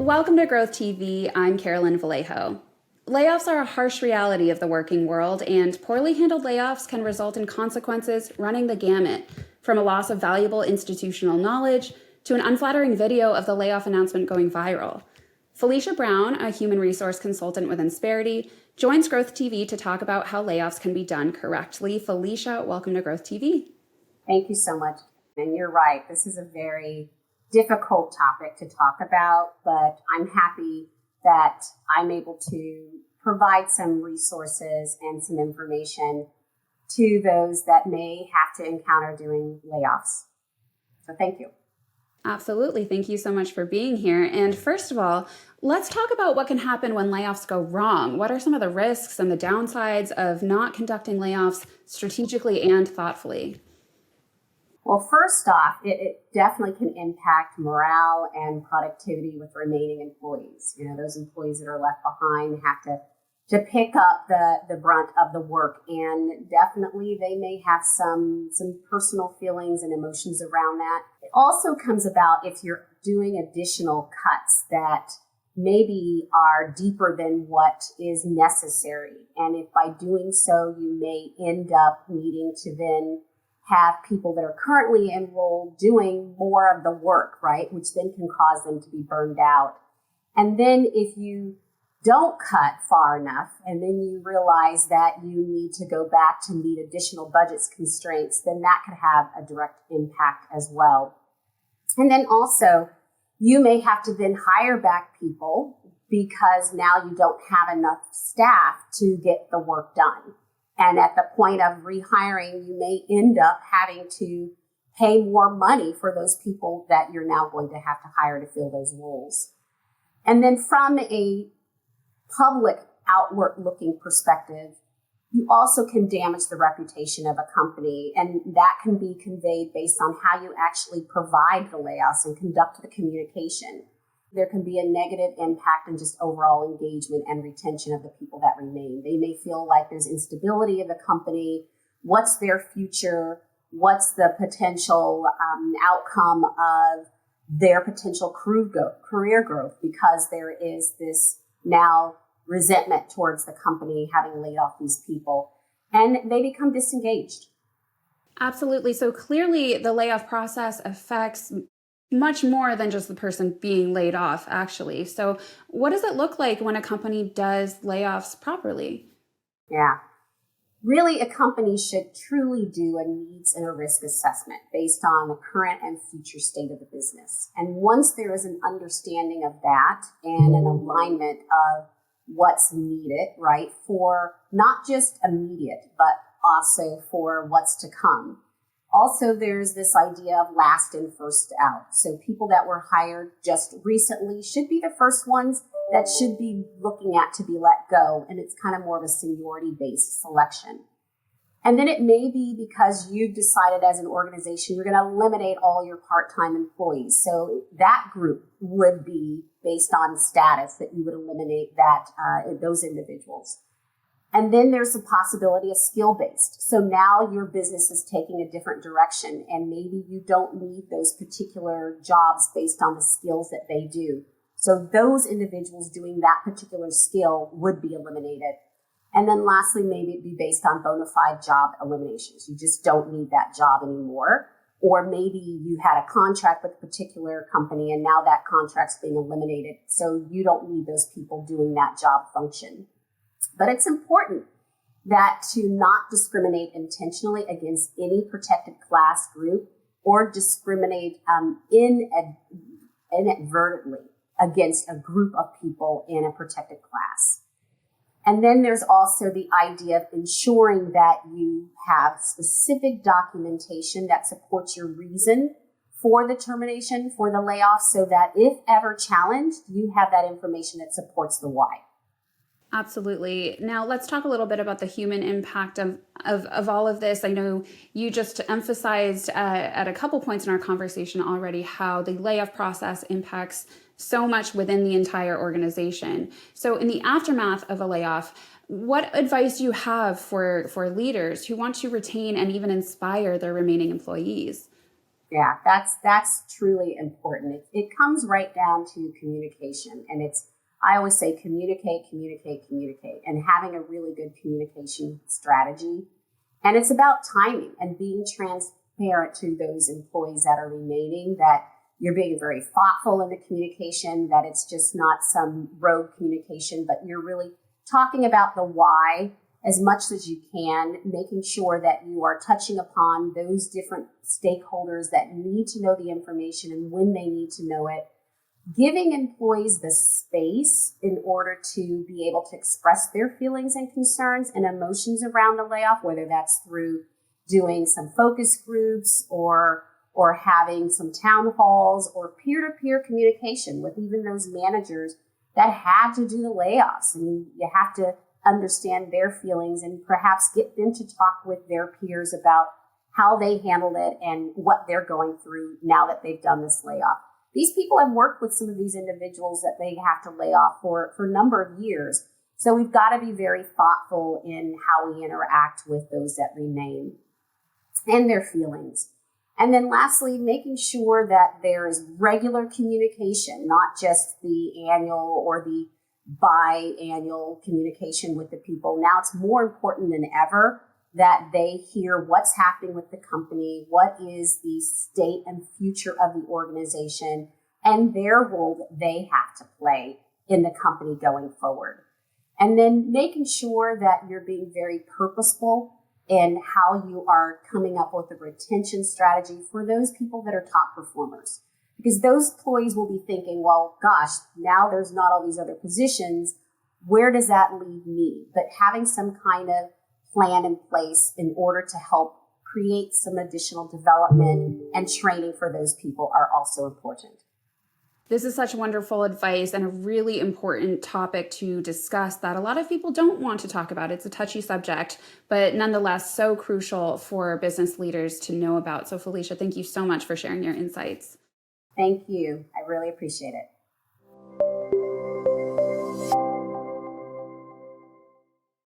Welcome to Growth TV. I'm Carolyn Vallejo. Layoffs are a harsh reality of the working world, and poorly handled layoffs can result in consequences running the gamut, from a loss of valuable institutional knowledge to an unflattering video of the layoff announcement going viral. Felicia Brown, a human resource consultant with Insperity, joins Growth TV to talk about how layoffs can be done correctly. Felicia, welcome to Growth TV. Thank you so much. And you're right, this is a very difficult topic to talk about, but I'm happy that I'm able to provide some resources and some information to those that may have to encounter doing layoffs. So thank you. Absolutely. Thank you so much for being here. And first of all, let's talk about what can happen when layoffs go wrong. What are some of the risks and the downsides of not conducting layoffs strategically and thoughtfully? Well, first off, it definitely can impact morale and productivity with remaining employees. You know, those employees that are left behind have to pick up the brunt of the work. And definitely they may have some personal feelings and emotions around that. It also comes about if you're doing additional cuts that maybe are deeper than what is necessary. And if by doing so, you may end up needing to then have people that are currently enrolled doing more of the work, right? Which then can cause them to be burned out. And then if you don't cut far enough and then you realize that you need to go back to meet additional budget constraints, then that could have a direct impact as well. And then also you may have to then hire back people because now you don't have enough staff to get the work done. And at the point of rehiring, you may end up having to pay more money for those people that you're now going to have to hire to fill those roles. And then from a public outward looking perspective, you also can damage the reputation of a company. And that can be conveyed based on how you actually provide the layoffs and conduct the communication. There can be a negative impact in just overall engagement and retention of the people that remain. They may feel like there's instability of the company. What's their future? What's the potential outcome of their potential career growth? Because there is this now resentment towards the company having laid off these people, and they become disengaged. Absolutely. So clearly the layoff process affects much more than just the person being laid off, actually. So what does it look like when a company does layoffs properly? Yeah. Really, a company should truly do a needs and a risk assessment based on the current and future state of the business. And once there is an understanding of that and an alignment of what's needed, right, for not just immediate, but also for what's to come. Also, there's this idea of last in, first out. So people that were hired just recently should be the first ones that should be looking at to be let go. And it's kind of more of a seniority-based selection. And then it may be because you've decided as an organization, you're going to eliminate all your part-time employees. So that group would be based on status that you would eliminate those individuals. And then there's a possibility of skill-based. So now your business is taking a different direction, and maybe you don't need those particular jobs based on the skills that they do. So those individuals doing that particular skill would be eliminated. And then lastly, maybe it'd be based on bona fide job eliminations. You just don't need that job anymore. Or maybe you had a contract with a particular company and now that contract's being eliminated. So you don't need those people doing that job function. But it's important that to not discriminate intentionally against any protected class group or discriminate inadvertently against a group of people in a protected class. And then there's also the idea of ensuring that you have specific documentation that supports your reason for the termination, for the layoff, so that if ever challenged, you have that information that supports the why. Absolutely. Now let's talk a little bit about the human impact of all of this. I know you just emphasized at a couple points in our conversation already how the layoff process impacts so much within the entire organization. So in the aftermath of a layoff, what advice do you have for leaders who want to retain and even inspire their remaining employees? Yeah, that's truly important. It comes right down to communication, and I always say communicate, communicate, communicate, and having a really good communication strategy. And it's about timing and being transparent to those employees that are remaining, that you're being very thoughtful in the communication, that it's just not some rogue communication, but you're really talking about the why as much as you can, making sure that you are touching upon those different stakeholders that need to know the information and when they need to know it, giving employees the space in order to be able to express their feelings and concerns and emotions around the layoff, whether that's through doing some focus groups or having some town halls or peer-to-peer communication with even those managers that had to do the layoffs. I mean, you have to understand their feelings and perhaps get them to talk with their peers about how they handled it and what they're going through now that they've done this layoff. These people have worked with some of these individuals that they have to lay off for a number of years. So we've got to be very thoughtful in how we interact with those that remain and their feelings. And then lastly, making sure that there is regular communication, not just the annual or the biannual communication with the people. Now it's more important than ever that they hear what's happening with the company, what is the state and future of the organization, and their role that they have to play in the company going forward. And then making sure that you're being very purposeful in how you are coming up with a retention strategy for those people that are top performers. Because those employees will be thinking, well, gosh, now there's not all these other positions. Where does that leave me? But having some kind of plan in place in order to help create some additional development and training for those people are also important. This is such wonderful advice and a really important topic to discuss that a lot of people don't want to talk about. It's a touchy subject, but nonetheless so crucial for business leaders to know about. So Felicia, thank you so much for sharing your insights. Thank you. I really appreciate it.